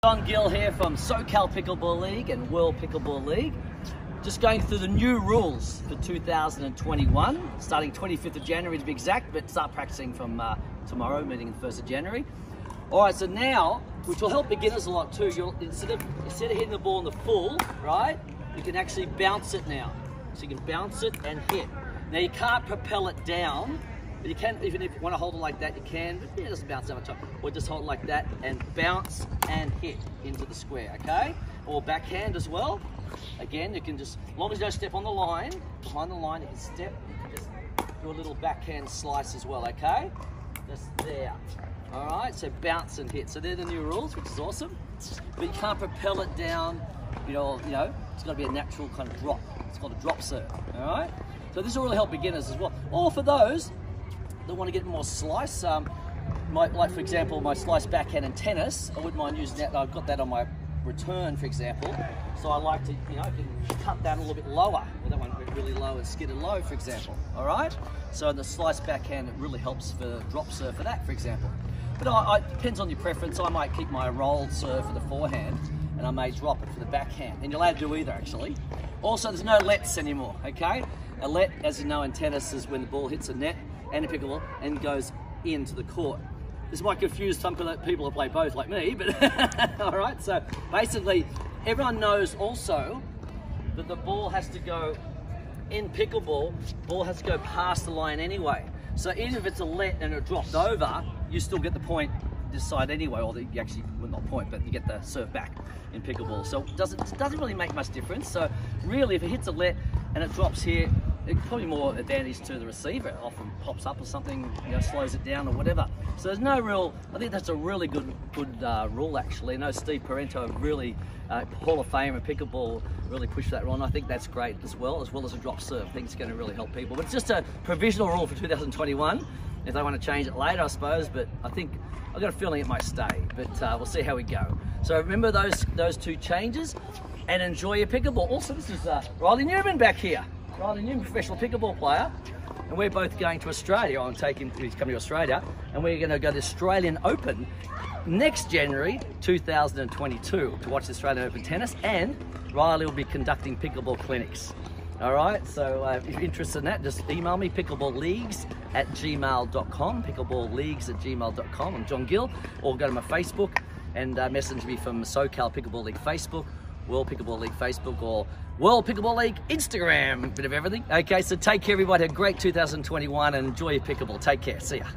John Gill here from SoCal Pickleball League and World Pickleball League. Just going through the new rules for 2021, starting 25th of January to be exact, but start practicing from tomorrow, meeting the 1st of January. All right, so now, which will help beginners a lot too, instead of hitting the ball in the full, right, you can actually bounce it now. So you can bounce it and hit. Now you can't propel it down, but you can, even if you want to hold it like that, you can, but it doesn't bounce over top. Or just hold it like that and bounce and hit into the square, okay? Or backhand as well. Again, you can just, as long as you don't step on the line, behind the line, you can step, just do a little backhand slice as well, okay? Just there. All right, so bounce and hit. So they're the new rules, which is awesome. But you can't propel it down, you know, it's got to be a natural kind of drop. It's called a drop serve, all right? So this will really help beginners as well. Or for those that want to get more slice, like for example, my slice backhand in tennis, I wouldn't mind using that. I've got that on my return, for example. So I like to, I can cut down a little bit lower. Well, that one went really low and skidded low, for example. All right. So in the slice backhand, it really helps for drop serve for that, for example. But it depends on your preference. I might keep my rolled serve for the forehand, and I may drop it for the backhand. And you're allowed to do either, actually. Also, there's no lets anymore. Okay. A let, as you know, in tennis is when the ball hits a net and a pickleball and goes into the court. This might confuse some people who play both like me, but all right, so basically everyone knows also that the ball has to go in pickleball, ball has to go past the line anyway. So even if it's a let and it dropped over, you still get the point this side anyway, or you actually, well, not point, but you get the serve back in pickleball. So it doesn't really make much difference. So really, if it hits a let and it drops here, it's probably more advantage to the receiver. It often pops up or something, slows it down or whatever. So there's no real, I think that's a really good rule actually. I know Steve Parento, really Hall of Fame and pickleball, really pushed that rule, and I think that's great as well as a drop serve. I think it's going to really help people. But it's just a provisional rule for 2021. If they want to change it later, I suppose, but I think, I've got a feeling it might stay, but we'll see how we go. So remember those two changes and enjoy your pickleball. Also, this is Riley Newman back here. Riley Newman, professional pickleball player, and we're both going to Australia. He's coming to Australia, and we're going to go to the Australian Open next January 2022 to watch the Australian Open tennis, and Riley will be conducting pickleball clinics. All right, so if you're interested in that, just email me, pickleballleagues@gmail.com, pickleballleagues@gmail.com. I'm John Gill, or go to my Facebook and message me from SoCal Pickleball League Facebook, World Pickleball League Facebook, or World Pickleball League Instagram, a bit of everything. Okay, so take care everybody, have a great 2021 and enjoy your pickleball. Take care, see ya.